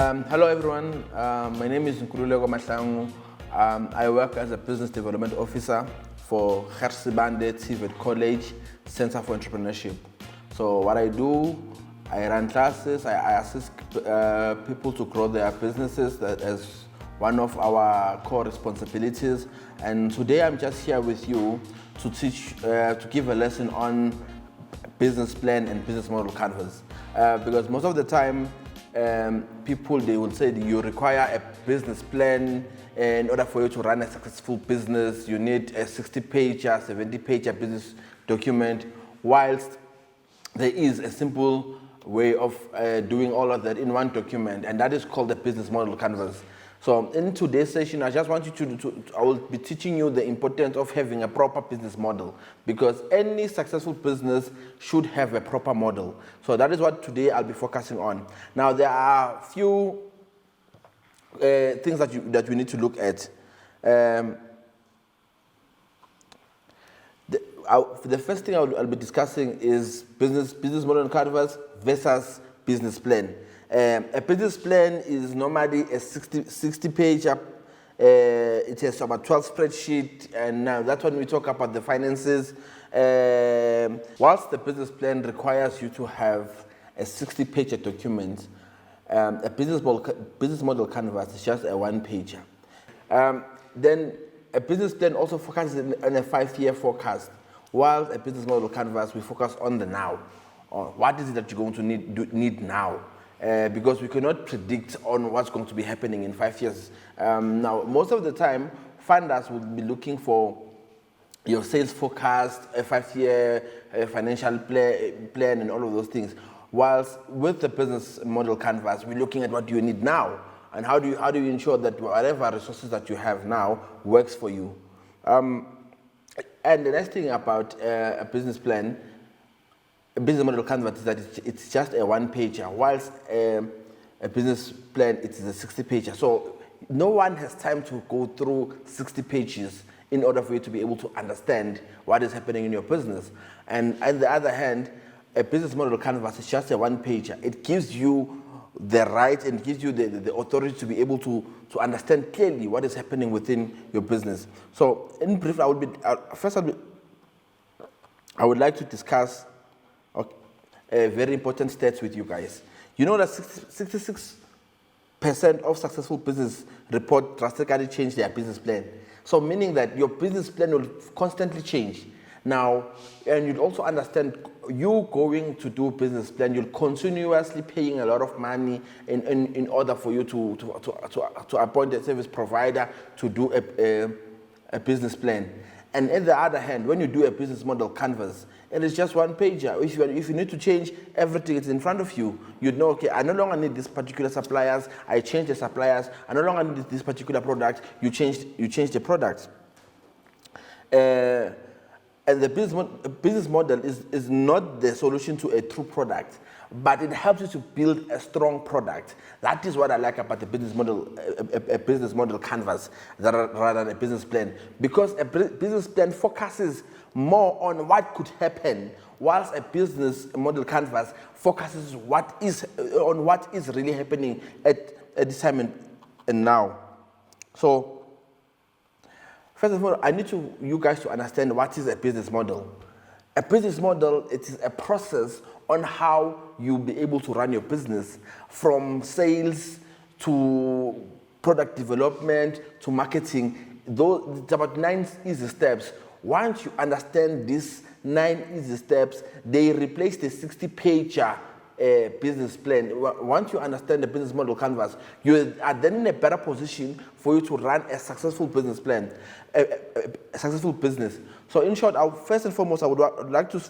Hello everyone, my name is Nkululeko Mahlangu. I work as a Business Development Officer for Gert Sibande TVET College Center for Entrepreneurship. So what I do, I run classes, I assist people to grow their businesses as one of our core responsibilities. And today I'm just here with you to teach, to give a lesson on business plan and business model canvas. Because most of the time, people, they will say that you require a business plan in order for you to run a successful business. You need a 60-pager, 70-pager business document, whilst there is a simple way of doing all of that in one document, and that is called the business model canvas. So in today's session, I just want you I will be teaching you the importance of having a proper business model, because any successful business should have a proper model. So that is what today I'll be focusing on. Now, there are a few things that we need to look at. The first thing I'll be discussing is business model canvas versus business plan. A business plan is normally a 60 page. It has about 12 spreadsheet, and now that's when we talk about the finances. Whilst the business plan requires you to have a 60-page document, a business model canvas is just a 1-pager. Then a business plan also focuses on a 5-year forecast, while a business model canvas, we focus on the now. What is it that you're going to need now? Because we cannot predict on what's going to be happening in 5 years. Now, most of the time, funders will be looking for your sales forecast, a 5-year financial plan, and all of those things. Whilst with the business model canvas, we're looking at what you need now, and how do you ensure that whatever resources that you have now works for you. And the next thing about a business plan, a business model canvas, is that it's just a 1-pager, whilst a business plan, it is a 60-pager. So no one has time to go through 60 pages in order for you to be able to understand what is happening in your business. And on the other hand, a business model canvas is just a 1-pager. It gives you the right and gives you the authority to be able to understand clearly what is happening within your business. So in brief, I would like to discuss a very important stats with you guys. You know that 66% of successful business report drastically change their business plan. So meaning that your business plan will constantly change. Now, and you'll also understand, you going to do business plan, you're continuously paying a lot of money in order for you to appoint a service provider to do a business plan. And on the other hand, when you do a business model canvas, it is just 1-pager. If you need to change everything, it's in front of you. You know, okay, I no longer need this particular suppliers. I change the suppliers. I no longer need this particular product. You change the product. And the business model is not the solution to a true product, but it helps you to build a strong product. That is what I like about the business model, a business model canvas rather than a business plan, because a business plan focuses more on what could happen, whilst a business model canvas focuses on what is really happening at this time and now. So, first of all, I need you guys to understand what is a business model. A business model, it is a process on how you'll be able to run your business, from sales to product development to marketing. It's about 9 easy steps. Once you understand these 9 easy steps, they replace the 60-pager business plan. Once you understand the business model canvas, you are then in a better position for you to run a successful business plan, a successful business. So in short, first and foremost, I would like to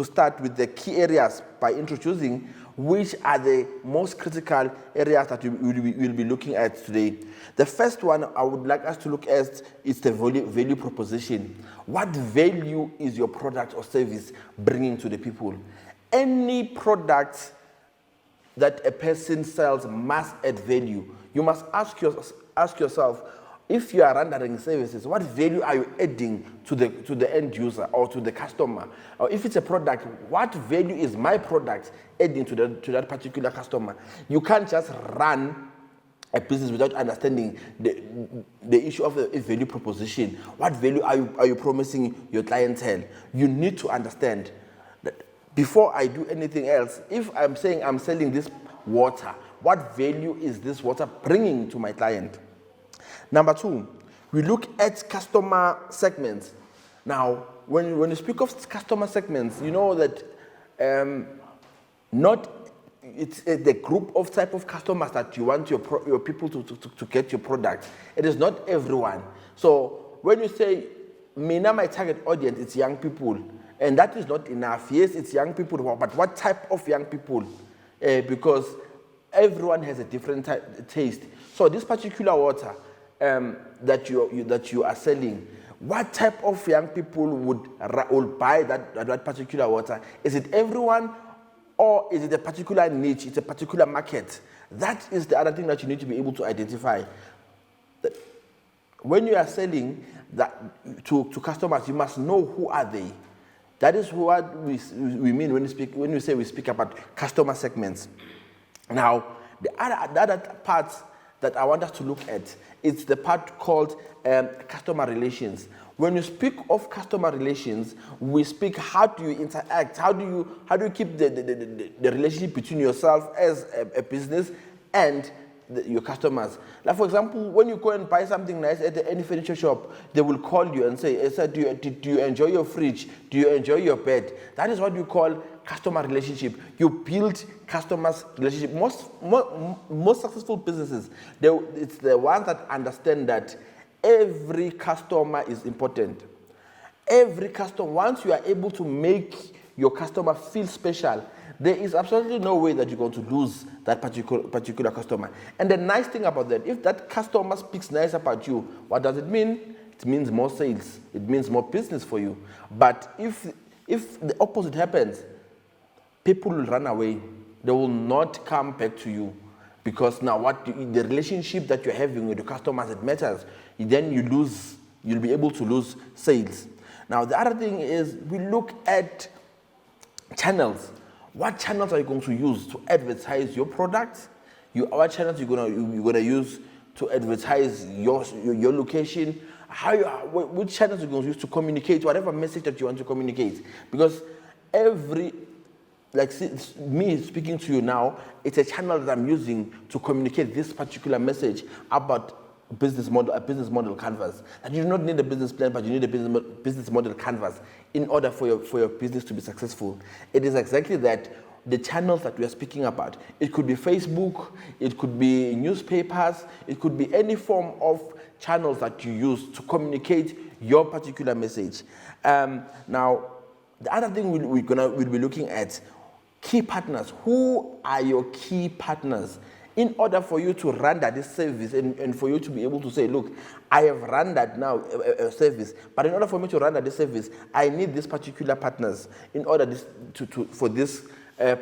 start with the key areas by introducing which are the most critical areas that we'll be looking at today. The first one I would like us to look at is the value proposition. What value is your product or service bringing to the people? Any product that a person sells must add value. You must ask yourself, if you are rendering services, what value are you adding to the end user or to the customer? Or if it's a product, what value is my product adding to that particular customer? You can't just run a business without understanding the issue of a value proposition. What value are you promising your clientele? You need to understand that before I do anything else, if I'm saying I'm selling this water, what value is this water bringing to my client? Number two, we look at customer segments. Now, when you speak of customer segments, you know that not it's the group of type of customers that you want your people to get your product. It is not everyone. So when you say, my target audience, it's young people, and that is not enough. Yes, it's young people, but what type of young people? Because everyone has a different taste. So this particular water that you are selling, what type of young people would buy that particular water? Is it everyone? Or is it a particular niche, it's a particular market? That is the other thing that you need to be able to identify. When you are selling that to customers, you must know who are they. That is what we mean when we say we speak about customer segments. Now, the other part that I want us to look at is the part called customer relations. When you speak of customer relations, we speak how do you interact, how do you keep the relationship between yourself as a business and your customers. Like for example, when you go and buy something nice at any furniture shop, they will call you and say, "Sir, do you enjoy your fridge? Do you enjoy your bed?" That is what you call customer relationship. You build customers relationship. Most successful businesses, it's the ones that understand that every customer is important. Every customer, once you are able to make your customer feel special, there is absolutely no way that you're going to lose that particular customer. And the nice thing about that, if that customer speaks nice about you, what does it mean? It means more sales. It means more business for you. But if the opposite happens, people will run away. They will not come back to you. Because now the relationship that you're having with your customers, it matters. Then you'll be able to lose sales. Now the other thing is we look at channels. What channels are you going to use to advertise your products? What channels you're gonna use to advertise your location? Which channels you're going to use to communicate whatever message that you want to communicate? Because me speaking to you now, it's a channel that I'm using to communicate this particular message about a business model canvas. And you do not need a business plan, but you need a business model canvas in order for your business to be successful. It is exactly that, the channels that we are speaking about. It could be Facebook, it could be newspapers, it could be any form of channels that you use to communicate your particular message. Now, the other thing we'll be looking at, key partners. Who are your key partners? In order for you to render this service and for you to be able to say, look, I have rendered now a service, but in order for me to render this service, I need these particular partners in order for this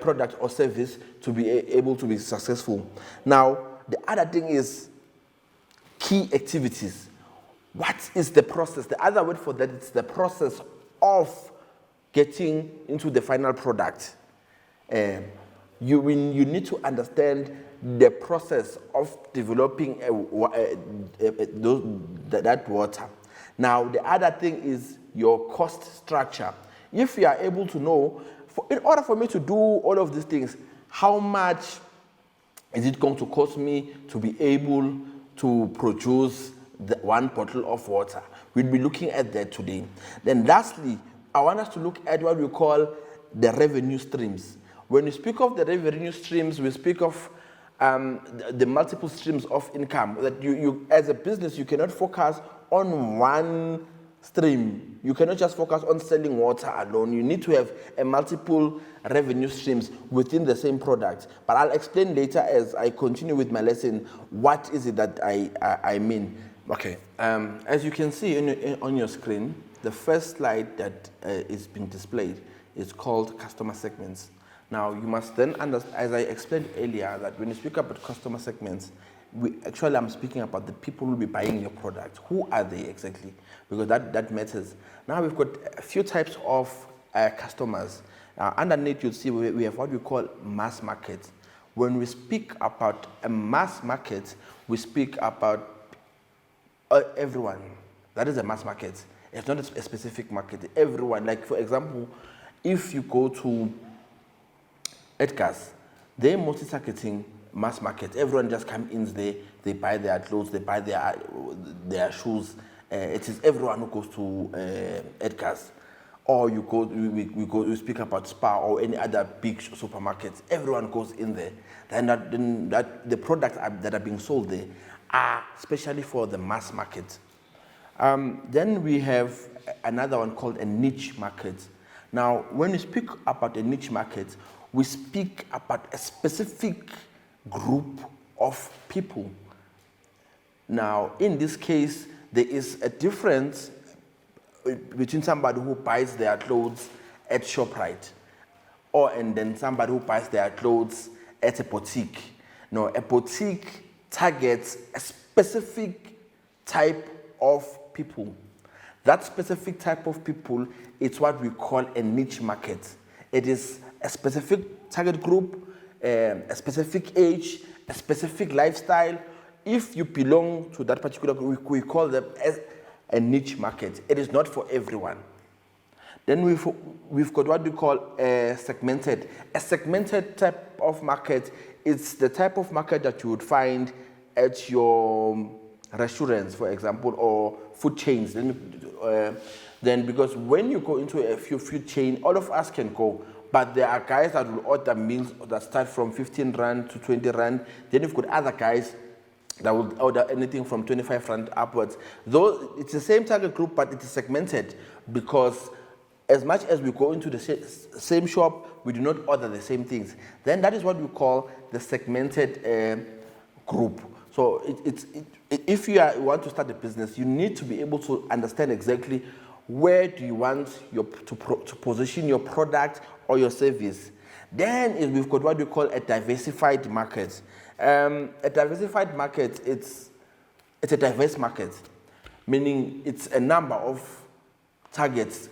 product or service to be able to be successful. Now, the other thing is key activities. What is the process? The other word for that is the process of getting into the final product. You need to understand the process of developing that water. Now, the other thing is your cost structure. If you are able to know, in order for me to do all of these things, how much is it going to cost me to be able to produce one bottle of water? We'll be looking at that today. Then lastly, I want us to look at what we call the revenue streams. When we speak of the revenue streams, we speak of the multiple streams of income. That you as a business, you cannot focus on one stream. You cannot just focus on selling water alone. You need to have a multiple revenue streams within the same product. But I'll explain later as I continue with my lesson what is it that I mean. Okay. As you can see on your screen, the first slide that is being displayed is called customer segments. Now, you must then understand, as I explained earlier, that when you speak about customer segments, I'm speaking about the people who will be buying your product. Who are they exactly? Because that matters. Now, we've got a few types of customers. Underneath, you'll see we have what we call mass market. When we speak about a mass market, we speak about everyone. That is a mass market. It's not a specific market. Everyone, like for example, if you go to Edgar's, they're mostly targeting mass market. Everyone just comes in there, they buy their clothes, they buy their shoes. It is everyone who goes to Edgar's. Or you go, we speak about Spar or any other big supermarkets. Everyone goes in there. Then the products that are being sold there are especially for the mass market. Then we have another one called a niche market. Now, when we speak about a niche market, we speak about a specific group of people. Now, in this case, there is a difference between somebody who buys their clothes at ShopRite and then somebody who buys their clothes at a boutique. Now, a boutique targets a specific type of people. That specific type of people is what we call a niche market. It is a specific target group, a specific age, a specific lifestyle. If you belong to that particular group, we call them as a niche market. It is not for everyone. Then we've got what we call a segmented. A segmented type of market is the type of market that you would find at your restaurants, for example, or food chains. Then because when you go into a food chain, all of us can go, but there are guys that will order meals that start from 15 Rand to 20 Rand. Then you've got other guys that will order anything from 25 Rand upwards. Though it's the same target group, but it is segmented because as much as we go into the same shop, we do not order the same things. Then that is what we call the segmented group. So if you want to start a business, you need to be able to understand exactly where do you want to position your product or your service. Then we've got what we call a diversified market. A diversified market, it's a diverse market, meaning it's a number of targets,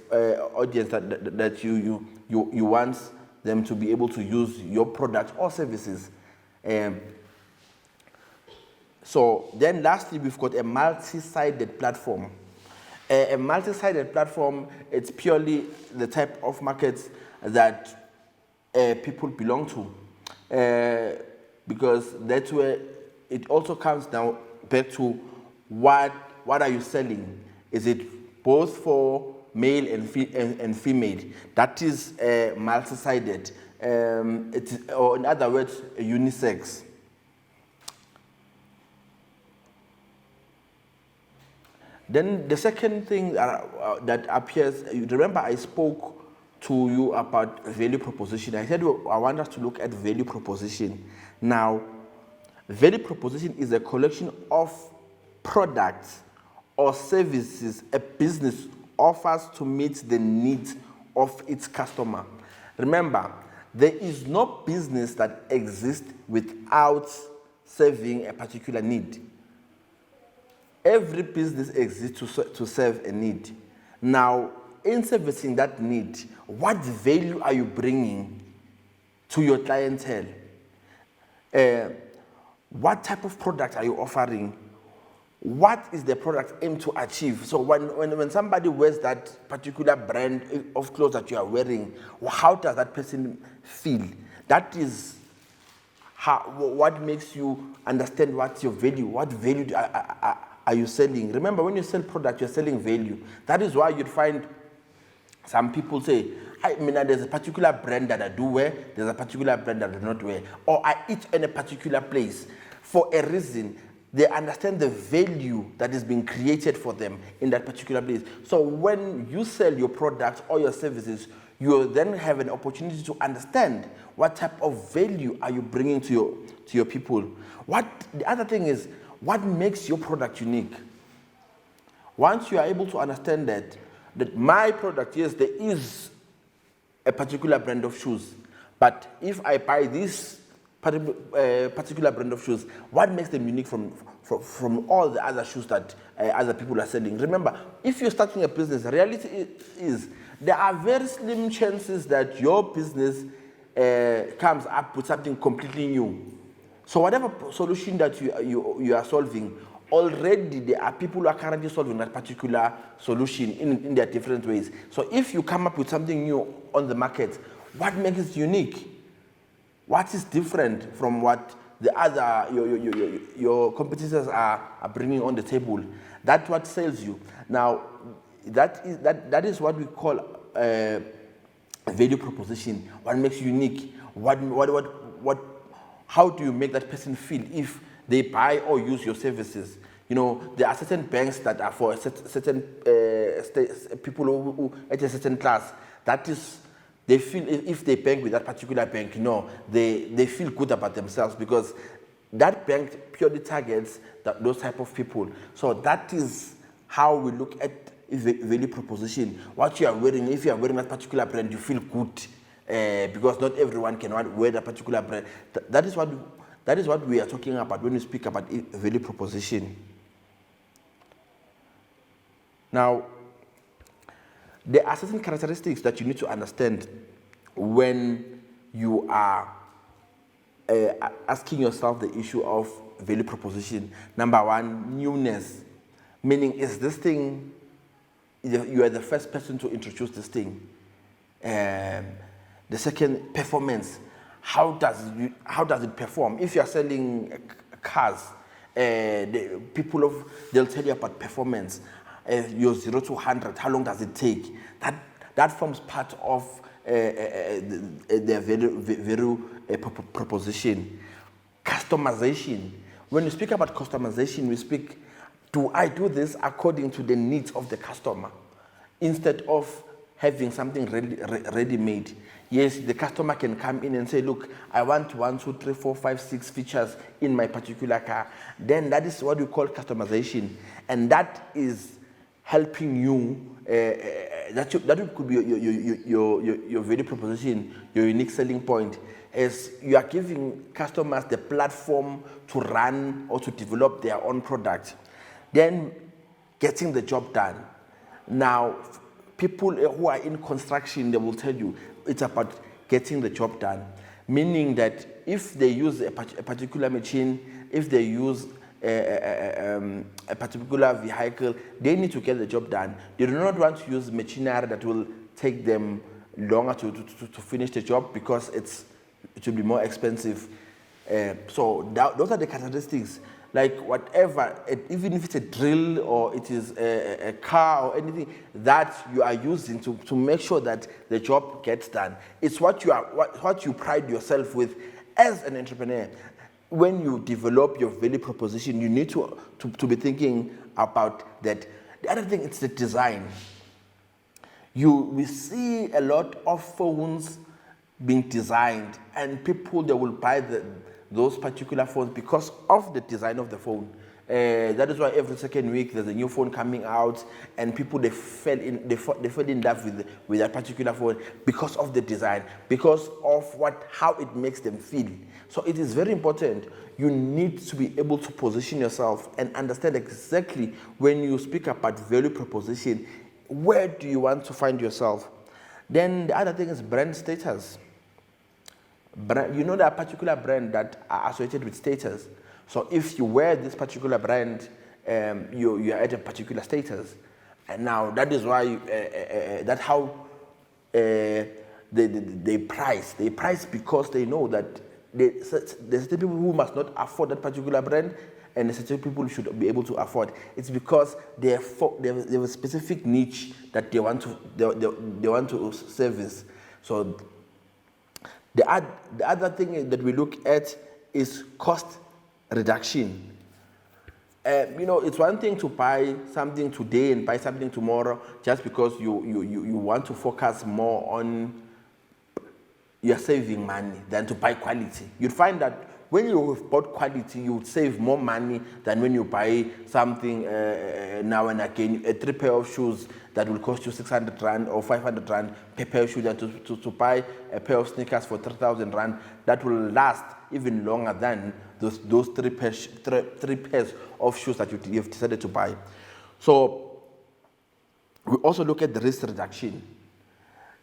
audience that you want them to be able to use your product or services. So then lastly, we've got a multi-sided platform. A multi-sided platform, it's purely the type of markets that people belong to. Because that's where it also comes down back to what are you selling? Is it both for male and female? That is multi-sided. Or in other words, unisex. Then the second thing that appears, you remember I spoke to you about value proposition. I said I want us to look at value proposition. Now, value proposition is a collection of products or services a business offers to meet the needs of its customer. Remember, there is no business that exists without serving a particular need. Every business exists to serve a need. Now, in servicing that need, what value are you bringing to your clientele? What type of product are you offering? What is the product aimed to achieve? So when somebody wears that particular brand of clothes that you are wearing, how does that person feel? That is what makes you understand what's your value. What value are you selling? Remember, when you sell product, you're selling value. That is why you'd find some people say, there's a particular brand that I do wear, there's a particular brand that I do not wear, or I eat in a particular place. For a reason, they understand the value that is being created for them in that particular place. So when you sell your products or your services, you then have an opportunity to understand what type of value are you bringing to your people. The other thing is, what makes your product unique? Once you are able to understand that my product, yes, there is a particular brand of shoes, but if I buy this particular brand of shoes, what makes them unique from all the other shoes that other people are selling? Remember, if you're starting a business, the reality is there are very slim chances that your business comes up with something completely new. So whatever solution that you are solving, already there are people who are currently solving that particular solution in their different ways. So if you come up with something new on the market, what makes it unique? What is different from what the other your competitors are bringing on the table? That's what sells you. Now, that is what we call a value proposition. What makes you unique? How do you make that person feel if they buy or use your services? You know, there are certain banks that are for certain people who at a certain class. That is, they feel if they bank with that particular bank, they feel good about themselves because that bank purely targets those type of people. So that is how we look at value proposition. What you are wearing, if you are wearing that particular brand, you feel good. Because not everyone can wear that particular brand. That is what we are talking about when we speak about value proposition. Now, there are certain characteristics that you need to understand when you are asking yourself the issue of value proposition. Number one, newness. Meaning, is this thing, you are the first person to introduce this thing. The second, performance. How does it perform? If you are selling cars, they'll tell you about performance. Your 0 to 100, how long does it take? That forms part of their value proposition. Customization. When we speak about customization, we speak, do I do this according to the needs of the customer instead of having something ready-made? Yes, the customer can come in and say, look, I want 1, 2, 3, 4, 5, 6 features in my particular car. Then that is what we call customization. And that is helping you, that could be your value proposition, your unique selling point, as you are giving customers the platform to run or to develop their own product. Then getting the job done. Now, people who are in construction, they will tell you it's about getting the job done. Meaning that if they use a particular machine, if they use a particular vehicle, they need to get the job done. They do not want to use machinery that will take them longer to finish the job because it will be more expensive. So those are the characteristics. Like whatever, even if it's a drill or it is a car or anything that you are using to make sure that the job gets done. It's what you pride yourself with as an entrepreneur. When you develop your value proposition, you need to be thinking about that. The other thing is the design. We see a lot of phones being designed, and people, they will buy those particular phones because of the design of the phone. That is why every second week there's a new phone coming out, and people, they fell in love with that particular phone because of the design, because of how it makes them feel. So it is very important. You need to be able to position yourself and understand exactly when you speak about value proposition, where do you want to find yourself. Then the other thing is brand status. There are particular brands that are associated with status. So if you wear this particular brand, you are at a particular status. And now that is why that's how they price. They price because they know that there's certain people who must not afford that particular brand, and there's certain people should be able to afford. It's because they have a specific niche that they want to service. So the other thing that we look at is cost reduction. It's one thing to buy something today and buy something tomorrow just because you want to focus more on you're saving money than to buy quality. You'd find that when you have bought quality, you would save more money than when you buy something now and again. 3 pair of shoes that will cost you 600 Rand or 500 Rand per pair of shoes, than to buy a pair of sneakers for 3,000 Rand that will last even longer than those 3 pairs of shoes that you have decided to buy. So we also look at the risk reduction.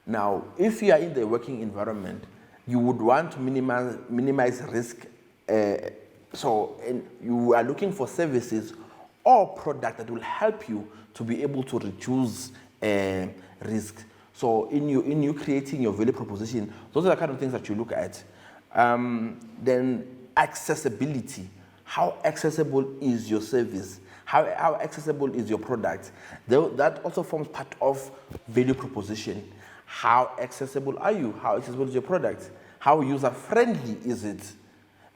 Now, if you are in the working environment, You would want to minimize risk. You are looking for services or product that will help you to be able to reduce risk. So in you creating your value proposition, those are the kind of things that you look at. Then accessibility. How accessible is your service? How accessible is your product? That also forms part of value proposition. How accessible are you? How accessible is your product? How user-friendly is it?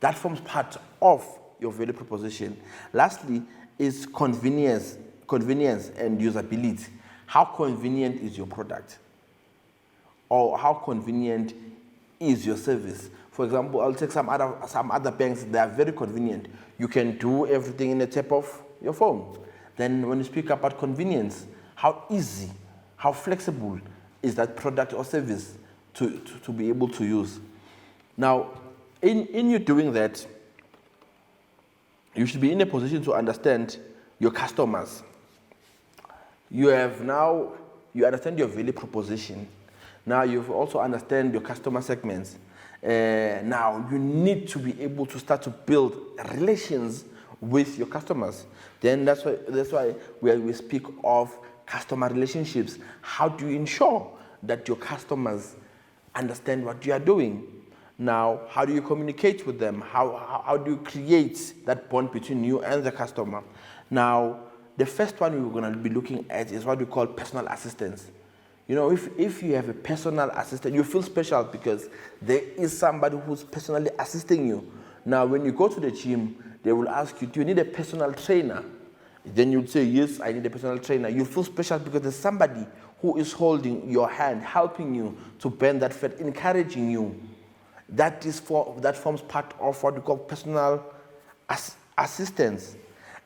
That forms part of your value proposition. Lastly is convenience and usability. How convenient is your product? Or how convenient is your service? For example, I'll take some other banks. They are very convenient. You can do everything in the tap of your phone. Then when you speak about convenience, how easy, how flexible is that product or service to be able to use? Now, in you doing that, you should be in a position to understand your customers. You understand your value proposition. Now you also understand your customer segments. Now you need to be able to start to build relations with your customers. Then that's why we speak of customer relationships. How do you ensure that your customers understand what you are doing? Now, how do you communicate with them? How do you create that bond between you and the customer? Now, the first one we're going to be looking at is what we call personal assistance. You know, if you have a personal assistant, you feel special because there is somebody who's personally assisting you. Now, when you go to the gym, they will ask you, do you need a personal trainer? Then you'll say, yes, I need a personal trainer. You feel special because there's somebody who is holding your hand, helping you to burn that fat, encouraging you. That forms part of what we call personal assistance.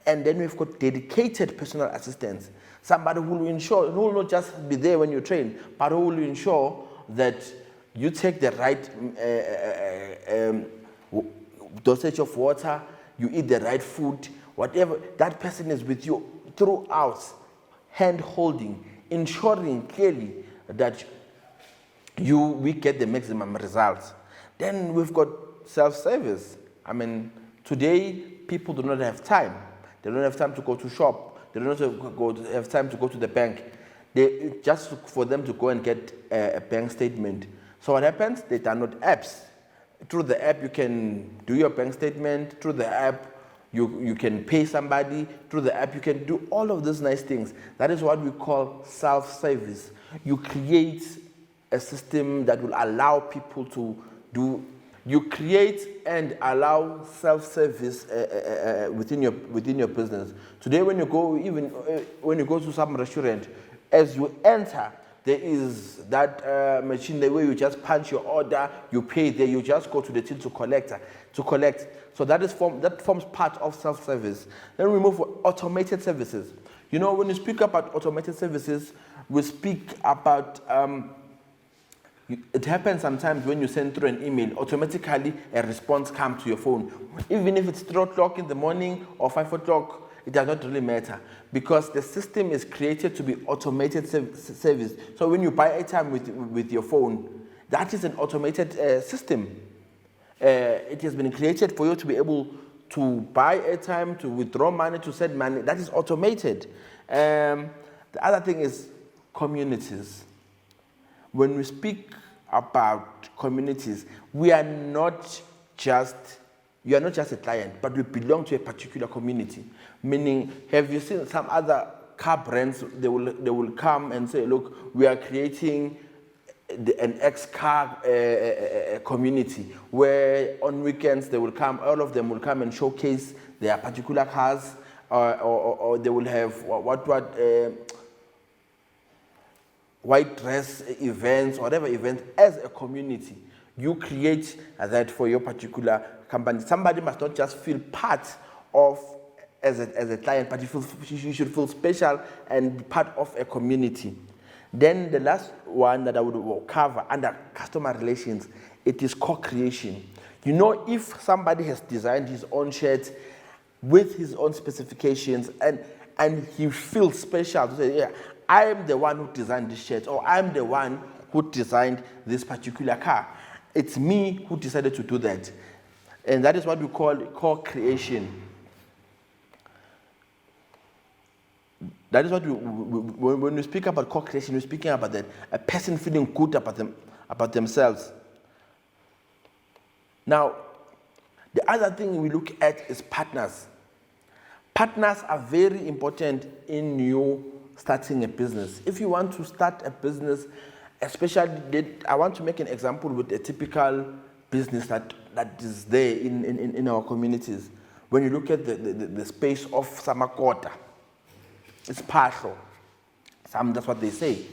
And then we've got dedicated personal assistants. Somebody who will not just be there when you train, but who will ensure that you take the right dosage of water, you eat the right food, whatever. That person is with you throughout, hand-holding, ensuring clearly that we get the maximum results. Then we've got self-service. I mean, today people do not have time. They don't have time to go to shop. They don't have time to go to the bank. Just for them to go and get a bank statement. So what happens? They download apps. Through the app, you can do your bank statement. Through the app, you can pay somebody. Through the app, you can do all of these nice things. That is what we call self-service. You create a system that will allow people to do. You create and allow self-service within your business. Today, when you go to some restaurant, as you enter, there is that machine there where you just punch your order, you pay there, you just go to the till to collect. So that forms part of self-service. Then we move to automated services. You know, when you speak about automated services, we speak about it happens sometimes when you send through an email, automatically a response comes to your phone. Even if it's 3 o'clock in the morning or 5 o'clock, it does not really matter because the system is created to be automated service. So when you buy airtime with your phone, that is an automated system. It has been created for you to be able to buy airtime, to withdraw money, to send money. That is automated. The other thing is communities. When we speak about communities, you are not just a client, but we belong to a particular community. Meaning, have you seen some other car brands? They will come and say, look, we are creating an X-car community where on weekends all of them will come and showcase their particular cars, or they will have white dress events, whatever event, as a community. You create that for your particular company. Somebody must not just feel part of as a client, but you should feel special and part of a community. Then the last one that I would cover under customer relations, it is co-creation. You know, if somebody has designed his own shirt with his own specifications and he feels special to say, yeah, I am the one who designed this shirt, or I'm the one who designed this particular car. It's me who decided to do that. And that is what we call co-creation. That is what when we speak about co-creation, we're speaking about that a person feeling good about themselves. Now, the other thing we look at is partners. Partners are very important in you starting a business. If you want to start a business, especially, I want to make an example with a typical business that is there in our communities. When you look at the space of Samakota, it's partial. That's what they say.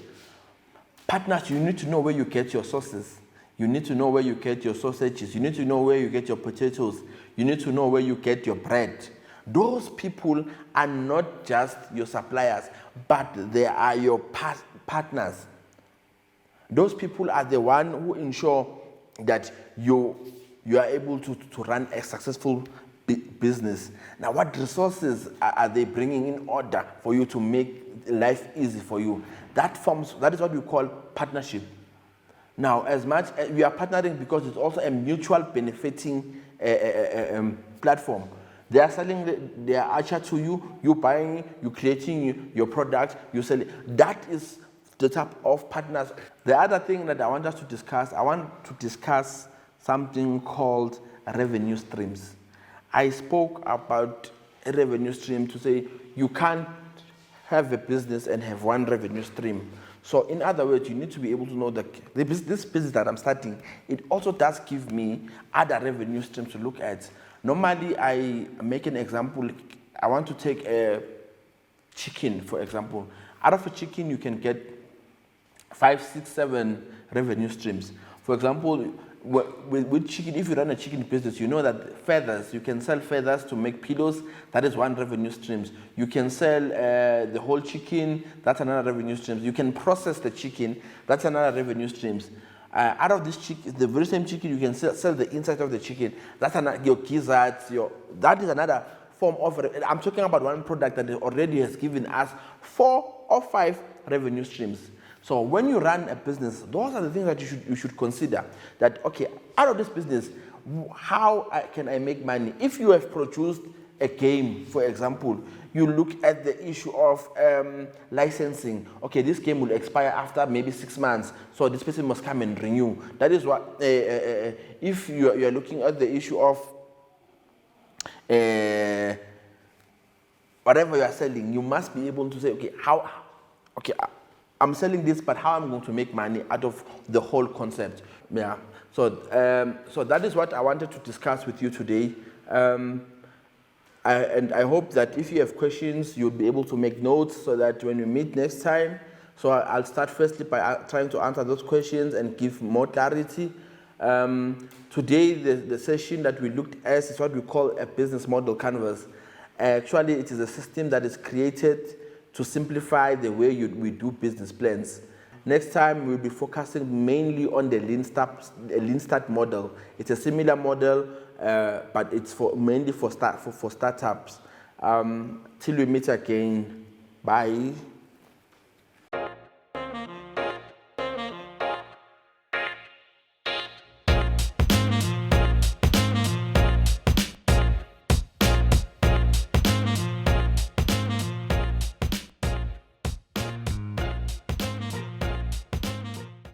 Partners, you need to know where you get your sources. You need to know where you get your sausages. You need to know where you get your potatoes. You need to know where you get your bread. Those people are not just your suppliers, but they are your partners. Those people are the one who ensure that you are able to run a successful business. Now, what resources are they bringing in order for you to make life easy for you? That is what we call partnership. Now, as much as we are partnering because it's also a mutual benefiting platform. They are selling their archer to you, you buying, you creating your product, you sell it. That is the type of partners. The other thing that I want us to discuss, I want to discuss something called revenue streams. I spoke about a revenue stream to say you can't have a business and have one revenue stream. So in other words, you need to be able to know that this business that I'm starting, it also does give me other revenue streams to look at. Normally, I make an example. I want to take a chicken, for example. Out of a chicken, you can get 5, 6, 7 revenue streams. For example, with chicken, if you run a chicken business, you know that feathers, you can sell feathers to make pillows. That is one revenue stream. You can sell the whole chicken. That's another revenue stream. You can process the chicken. That's another revenue stream. Out of this chicken, the very same chicken, you can sell the inside of the chicken. That's another, your gizzards. That is another form of. I'm talking about one product that already has given us 4 or 5 revenue streams. So when you run a business, those are the things that you should consider. That, okay, out of this business, how can I make money? If you have produced a game, for example, you look at the issue of licensing. Okay, this game will expire after maybe 6 months, so this person must come and renew. That is what, if you are looking at the issue of whatever you are selling, you must be able to say, okay, I'm selling this, but how I'm going to make money out of the whole concept. Yeah. So that is what I wanted to discuss with you today. And I hope that if you have questions, you'll be able to make notes so that when we meet next time, so I'll start firstly by trying to answer those questions and give more clarity. Today, the session that we looked at is what we call a business model canvas. Actually, it is a system that is created to simplify the way we do business plans. Next time, we'll be focusing mainly on the Lean Start model. It's a similar model, but it's mainly for startups. Till we meet again, bye.